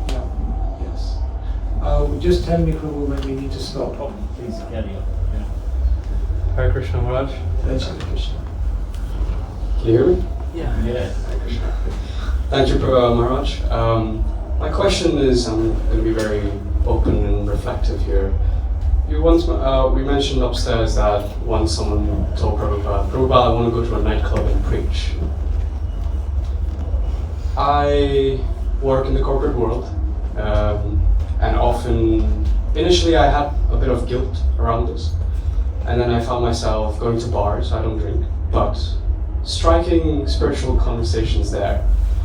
Yeah, yes. Just tell me, Prabhu, when we need to stop. Please carry on. Hare Krishna, Maharaj. Hare Krishna. Can you hear me? Yeah. Yes. Thank you, Maharaj. My question is, I'm going to be very open and reflective here. We mentioned upstairs that once someone told Prabhupada, I want to go to a nightclub and preach. I work in the corporate world, and often, initially I had a bit of guilt around this, and then I found myself going to bars. I don't drink, but striking spiritual conversations there.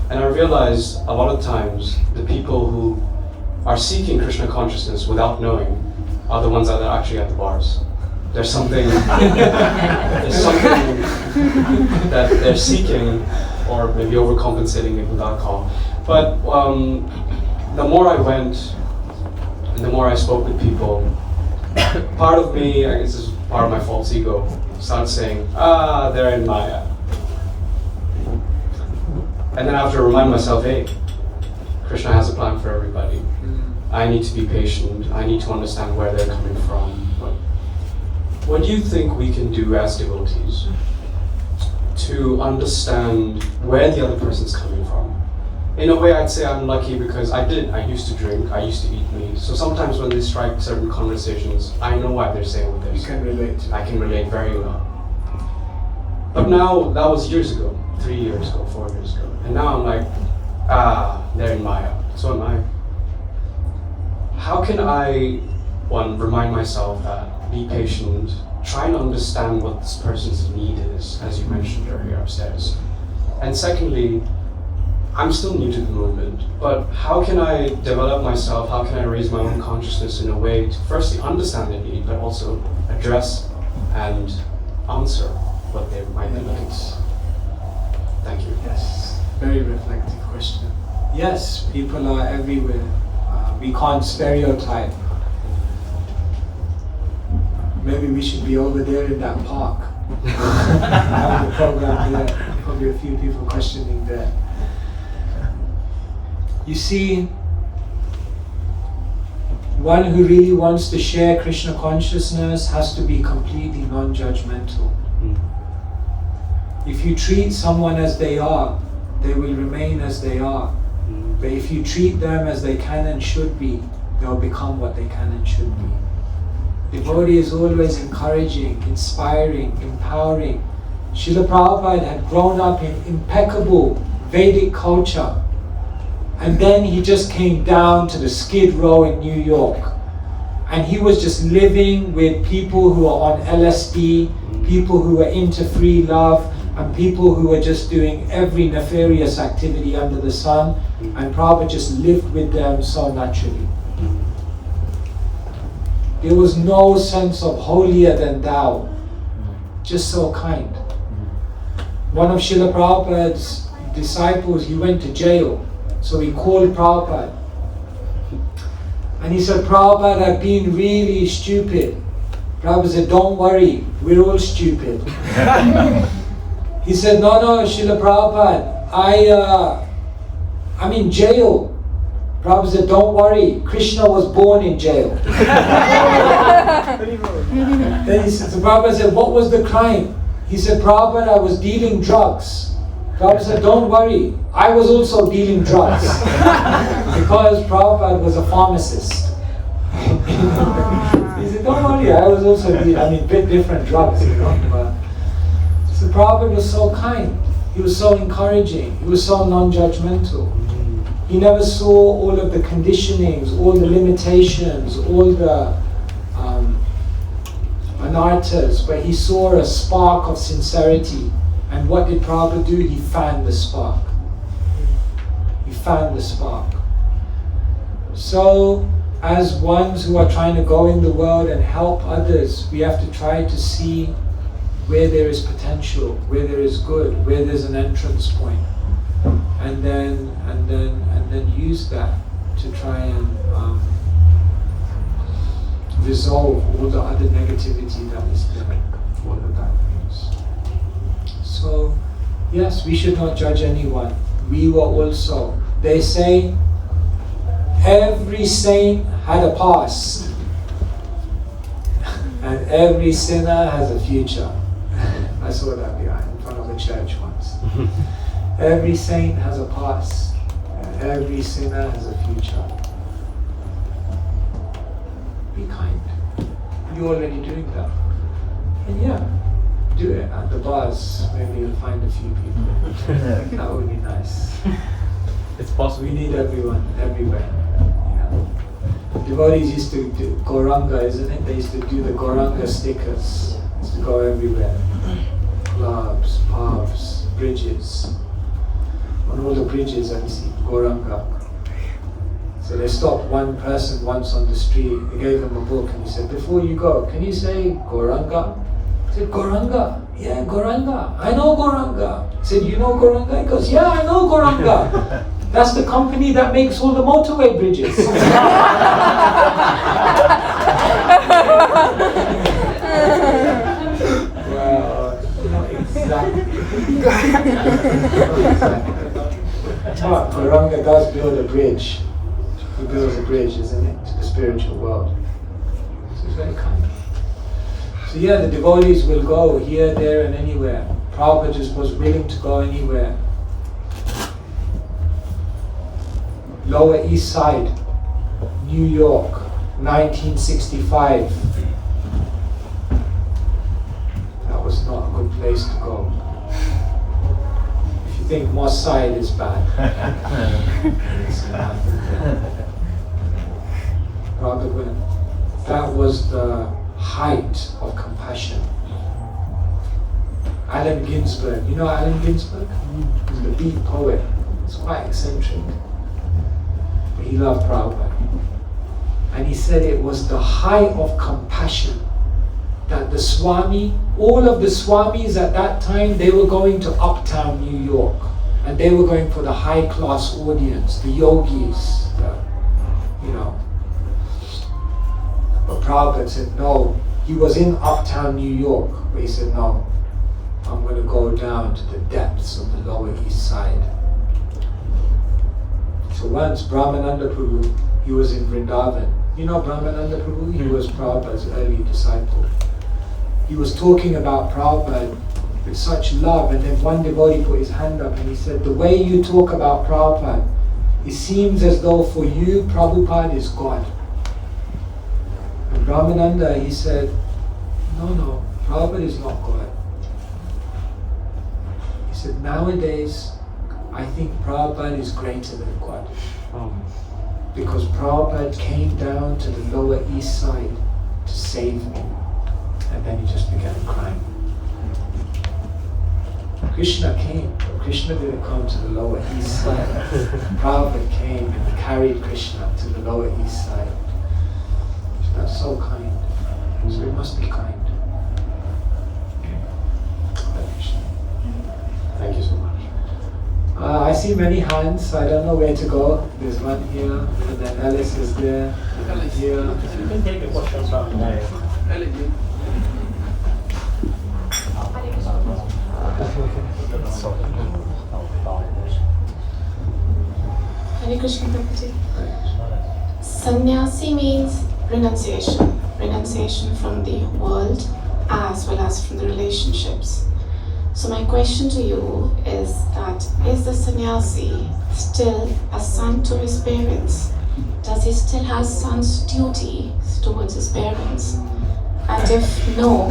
And I realized a lot of times the people who are seeking Krishna consciousness without knowing are the ones that are actually at the bars. There's something that they're seeking, or maybe overcompensating it with alcohol. But the more I went and the more I spoke with people, part of me, I guess this is part of my false ego, started saying, they're in Maya. And then I have to remind myself, hey, Krishna has a plan for everybody. I need to be patient. I need to understand where they're coming from. What do you think we can do as devotees to understand where the other person's coming from? In a way, I'd say I'm lucky because I used to drink, I used to eat meat. So sometimes when they strike certain conversations, I know why they're saying what they're saying. You can relate. I can relate very well. But now, that was years ago, 3 years ago, 4 years ago. And now I'm like, they're in Maya. So am I. How can I, one, remind myself that, be patient, try and understand what this person's need is, as you mentioned earlier upstairs. And secondly, I'm still new to the movement, but how can I develop myself, how can I raise my own consciousness in a way to firstly understand their need, but also address and answer what they might be looking for? Thank you. Yes, very reflective question. Yes, people are everywhere. We can't stereotype. Maybe we should be over there in that park. Have a program there. Probably a few people questioning there. You see, one who really wants to share Krishna consciousness has to be completely non-judgmental. If you treat someone as they are, they will remain as they are. But if you treat them as they can and should be, they'll become what they can and should be. Devotee is always encouraging, inspiring, empowering. Srila Prabhupada had grown up in impeccable Vedic culture. And then he just came down to the Skid Row in New York. And he was just living with people who are on LSD, people who are into free love, and people who were just doing every nefarious activity under the sun. And Prabhupada just lived with them so naturally. There was no sense of holier than thou, just so kind. One of Srila Prabhupada's disciples, he went to jail, so he called Prabhupada. And he said, Prabhupada, I've been really stupid. Prabhupada said, don't worry, we're all stupid. He said, no, Srila Prabhupada, I'm in jail. Prabhupada said, don't worry, Krishna was born in jail. Then he said, so Prabhupada said, what was the crime? He said, Prabhupada, I was dealing drugs. Prabhupada said, don't worry, I was also dealing drugs. Because Prabhupada was a pharmacist. He said, don't worry, I was also dealing, bit different drugs, But so Prabhupada was so kind. He was so encouraging. He was so non-judgmental. He never saw all of the conditionings, all the limitations, all the anarthas, but he saw a spark of sincerity. And what did Prabhupada do? He fanned the spark. He fanned the spark. So, as ones who are trying to go in the world and help others, we have to try to see where there is potential, where there is good, where there's an entrance point. And then use that to try and resolve all the other negativity that is there, all the bad things. So, yes, we should not judge anyone. We were also, they say, every saint had a past, and every sinner has a future. I saw that behind in front of a church once. Every saint has a past, and every sinner has a future. Be kind. You're already doing that. And yeah, do it at the bars. Maybe you'll find a few people. That would be nice. It's possible. We need everyone, everywhere. Devotees used to do Gauranga, isn't it? They used to do the Gauranga stickers. Used to go everywhere. Clubs, pubs, bridges. On all the bridges I see Gauranga. So they stopped one person once on the street. They gave him a book and he said, before you go, can you say Gauranga? He said, Gauranga? Yeah, Gauranga. I know Gauranga. He said, you know Gauranga? He goes, yeah, I know Gauranga. That's the company that makes all the motorway bridges. Well, not exactly. But Gauranga does build a bridge. He builds a bridge, isn't it, to the spiritual world. So it's very kind. So yeah, the devotees will go here, there and anywhere. Prabhupada just was willing to go anywhere. Lower East Side, New York, 1965. That was not a good place to go. If you think Moss Side is bad, Bhagavan, that was the height of compassion. Allen Ginsberg, you know Allen Ginsberg? He's the beat poet. He's quite eccentric. But he loved Prabhupada. And he said it was the height of compassion that the Swami, all of the Swamis at that time, they were going to uptown New York. And they were going for the high class audience, the yogis, But Prabhupada said no. He was in uptown New York, but he said no. I'm going to go down to the depths of the Lower East Side. So once Brahmananda Prabhu, he was in Vrindavan. You know Brahmananda Prabhu? He was Prabhupada's early disciple. He was talking about Prabhupada with such love, and then one devotee put his hand up and he said, the way you talk about Prabhupada, it seems as though for you Prabhupada is God. And Brahmananda, he said, no, Prabhupada is not God. He said, nowadays, I think Prabhupada is greater than God. Because Prabhupada came down to the Lower East Side to save me. And then he just began crying. Krishna came, but Krishna didn't come to the Lower East Side. Prabhupada came and carried Krishna to the Lower East Side. That's so kind. So we must be kind. Thank you so much. I see many hands, I don't know where to go. There's one here, and then Alice is there, and then here. You can take a question from there. Hare Krishna Prabhuji. Sannyasi means renunciation. Renunciation from the world as well as from the relationships. So my question to you is that, is the sannyasi still a son to his parents? Does he still have son's duty towards his parents? And if no,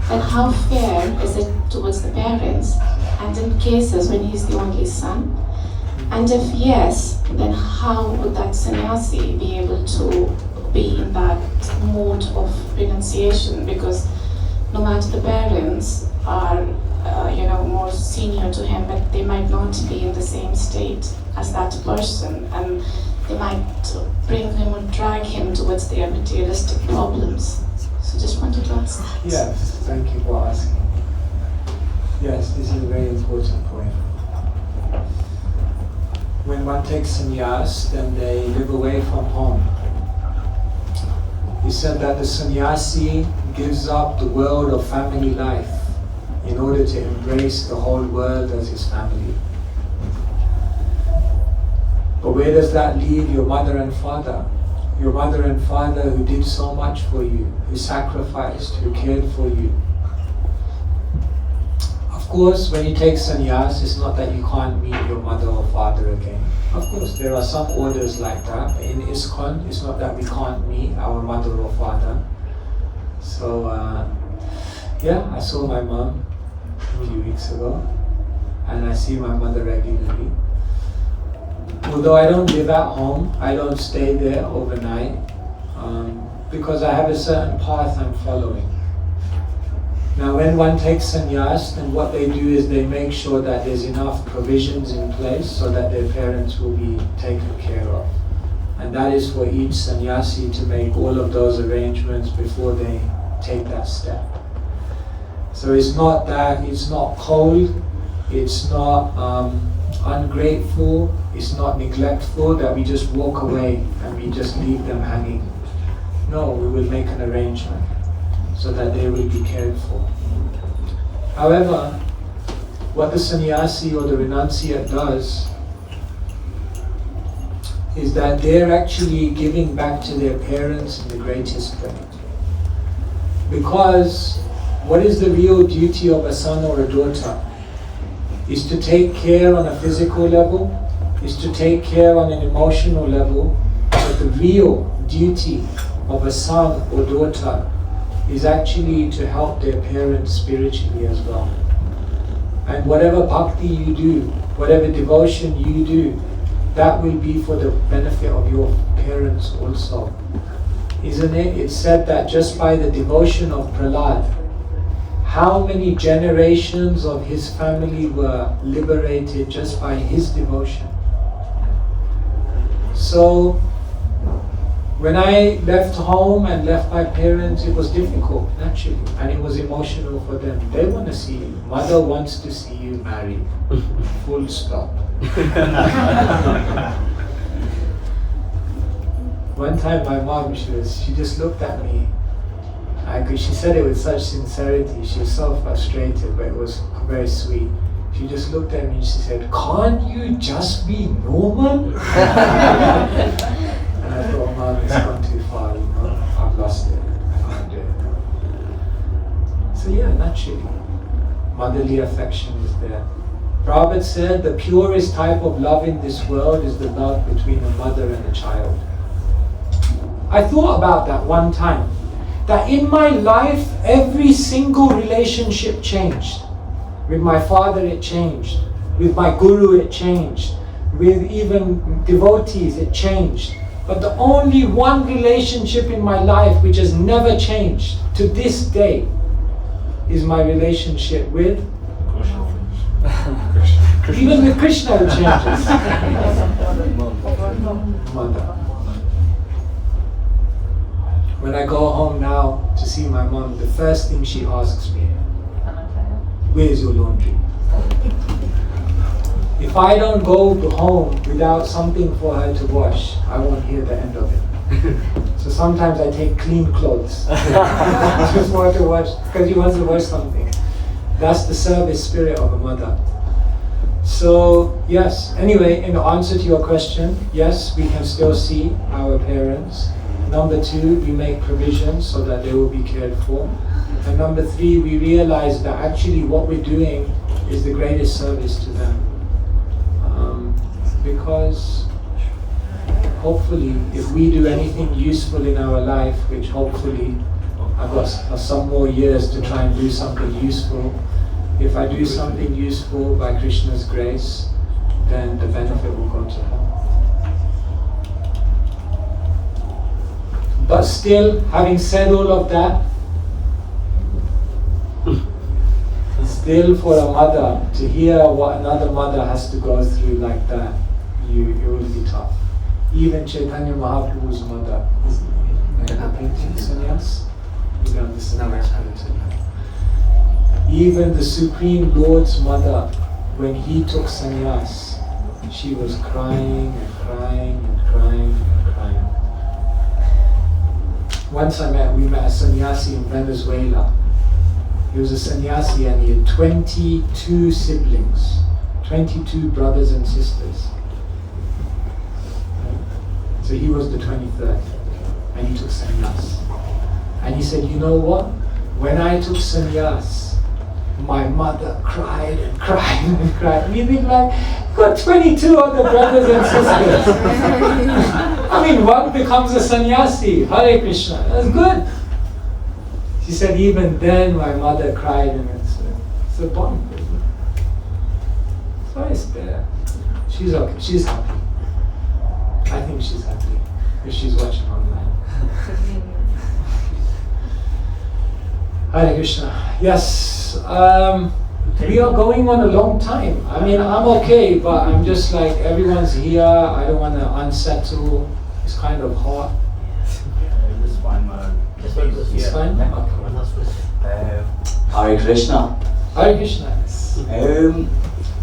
then how fair is it towards the parents, and in cases when he's the only son? And if yes, then how would that sannyasi be able to be in that mode of renunciation? Because no matter the parents are more senior to him, but they might not be in the same state as that person, and they might bring him or drag him towards their materialistic problems. So just wanted to ask that. Yes, thank you for asking. Yes, this is a very important point. When one takes sannyas, then they live away from home. He said that the sannyasi gives up the world of family life in order to embrace the whole world as his family. But where does that leave your mother and father? Your mother and father who did so much for you, who sacrificed, who cared for you. Of course, when you take sannyas, it's not that you can't meet your mother or father again. Of course, there are some orders like that. But in ISKCON, it's not that we can't meet our mother or father. So, I saw my mom a few weeks ago, and I see my mother regularly. Although I don't live at home, I don't stay there overnight, because I have a certain path I'm following. Now when one takes sannyas, then what they do is they make sure that there's enough provisions in place so that their parents will be taken care of. And that is for each sannyasi to make all of those arrangements before they take that step. So it's not that, it's not cold, it's not ungrateful, it's not neglectful that we just walk away and we just leave them hanging. No, we will make an arrangement so that they will be cared for. However, what the sannyasi or the renunciate does is that they're actually giving back to their parents in the greatest way. Because what is the real duty of a son or a daughter? Is to take care on a physical level, is to take care on an emotional level, but the real duty of a son or daughter is actually to help their parents spiritually as well. And whatever bhakti you do, whatever devotion you do, that will be for the benefit of your parents also. Isn't it? It's said that just by the devotion of Prahlad, how many generations of his family were liberated just by his devotion. So, when I left home and left my parents, it was difficult, naturally, and it was emotional for them. They want to see you. Mother wants to see you married. Full stop. One time my mom, she just looked at me. She said it with such sincerity. She was so frustrated, but it was very sweet. She just looked at me and she said, "Can't you just be normal?" And I thought, Mom, it's gone too far, I've lost it. I can't do it. So yeah, naturally, motherly affection is there. Prabhupada said the purest type of love in this world is the love between a mother and a child. I thought about that one time. that in my life, every single relationship changed. With my father it changed. With my guru it changed. With even devotees it changed. But the only one relationship in my life which has never changed to this day is my relationship with even with Krishna it changes. Mother. When I go home now to see my mom, the first thing she asks me, where's your laundry? If I don't go home without something for her to wash, I won't hear the end of it. So sometimes I take clean clothes just for her to wash, because she wants to wash something. That's the service spirit of a mother. So yes, anyway, in answer to your question, yes, we can still see our parents. Number 2, we make provisions so that they will be cared for. And number 3, we realize that actually what we're doing is the greatest service to them. Because hopefully if we do anything useful in our life, which hopefully I've got some more years to try and do something useful, if I do something useful by Krishna's grace, then the benefit will go to her. But still, having said all of that, still for a mother to hear what another mother has to go through like that, it will be tough. Even Chaitanya Mahaprabhu's mother, sannyas, you don't understand. Even the Supreme Lord's mother, when he took sannyas, she was crying and crying and crying and crying. Once we met a sannyasi in Venezuela. He was a sannyasi and he had 22 siblings, 22 brothers and sisters. So he was the 23rd, and he took sannyas. And he said, you know what? When I took sannyas, my mother cried and cried and cried. And you think like, you've got 22 other brothers and sisters. I mean, one becomes a sannyasi, Hare Krishna, that's good. She said, even then my mother cried, and it's a bond. So it's there. She's okay, she's happy. I think she's happy if she's watching online. Hare Krishna. Yes, we are going on a long time. I mean, I'm okay, but I'm just like, everyone's here. I don't want to unsettle. It's kind of hot. It's fine, man. It's fine? Okay. Hare Krishna. Hare Krishna.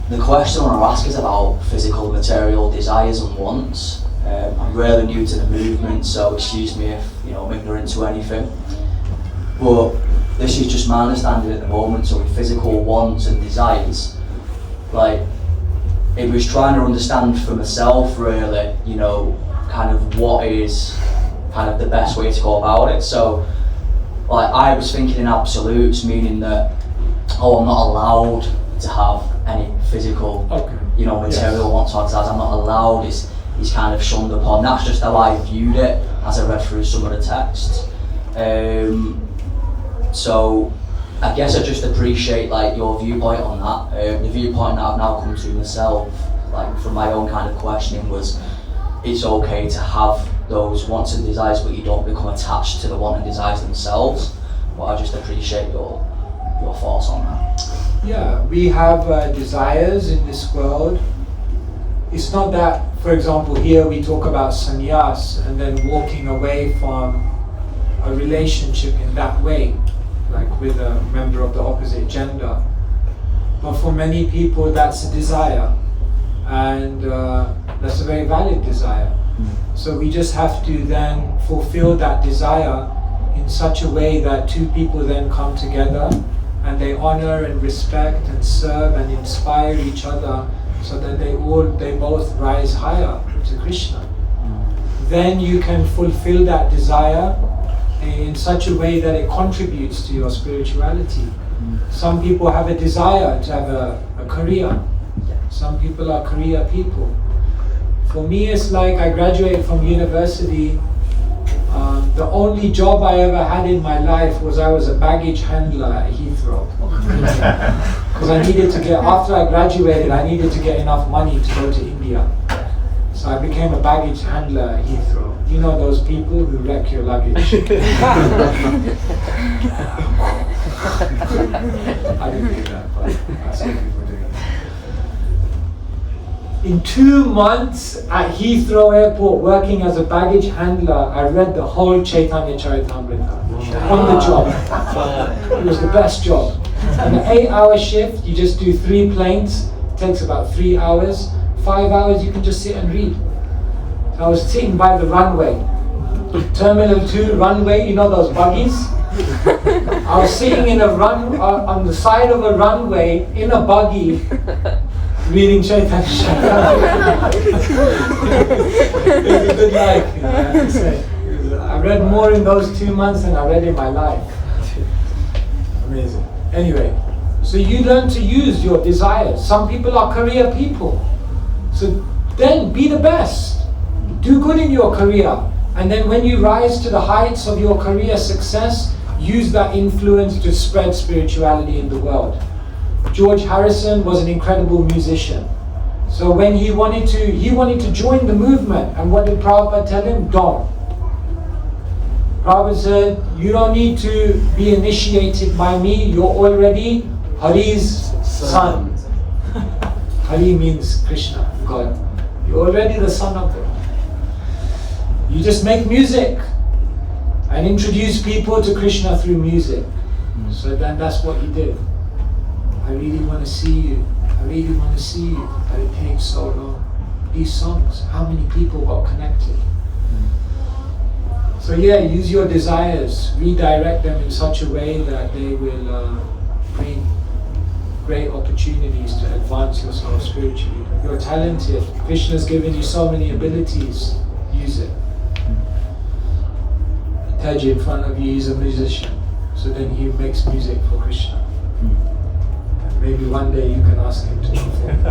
The question I want to ask is about physical material desires and wants. I'm really new to the movement, so excuse me if I'm ignorant to anything. But this is just my understanding at the moment. So with physical wants and desires, like it was trying to understand for myself really, kind of what is kind of the best way to go about it. So like I was thinking in absolutes, meaning that I'm not allowed to have any physical material wants or desires. I'm not allowed. He's kind of shunned upon. That's just how I viewed it as I read through some of the texts. So I guess I just appreciate like your viewpoint on that. The viewpoint that I've now come to myself, like from my own kind of questioning, was it's okay to have those wants and desires, but you don't become attached to the want and desires themselves. But I just appreciate your thoughts on that. Yeah, we have desires in this world. It's not that, for example, here we talk about sannyas and then walking away from a relationship in that way, like with a member of the opposite gender. But for many people that's a desire, and that's a very valid desire. So we just have to then fulfill that desire in such a way that two people then come together and they honor and respect and serve and inspire each other, so that they both rise higher to Krishna. Then you can fulfill that desire in such a way that it contributes to your spirituality. Some people have a desire to have a career. Some people are career people. For me, it's like I graduated from university The only job I ever had in my life was I was a baggage handler at Heathrow. Because I needed to get, after I graduated, I needed to get enough money to go to India. So I became a baggage handler at Heathrow. You know those people who wreck your luggage? I didn't do that, but that's what people do. In 2 months at Heathrow Airport working as a baggage handler, I read the whole Chaitanya Charitamrita on the job. It was the best job. An 8-hour shift, you just do 3 planes, it takes about 3 hours. 5 hours you can just sit and read. So I was sitting by the runway, Terminal 2 runway, you know those buggies? I was sitting in on the side of a runway in a buggy reading Chaitanya Charitamrita. It was a good life, I have to say. I read more in those 2 months than I read in my life. Amazing. Anyway, so you learn to use your desires. Some people are career people. So then be the best. Do good in your career. And then when you rise to the heights of your career success, use that influence to spread spirituality in the world. George Harrison was an incredible musician. So when he wanted to join the movement, and what did Prabhupada tell him? Don't. Prabhupada said, you don't need to be initiated by me, you're already Hari's son. Hari means Krishna, God. You're already the son of God. You just make music and introduce people to Krishna through music. So then that's what he did. I really want to see you. I really want to see you. But it takes so long. These songs, how many people got connected? So yeah, use your desires, redirect them in such a way that they will bring great opportunities to advance yourself spiritually. You're talented. Krishna's given you so many abilities. Use it. Taji in front of you, he's a musician. So then he makes music for Krishna. Maybe one day you can ask him to perform.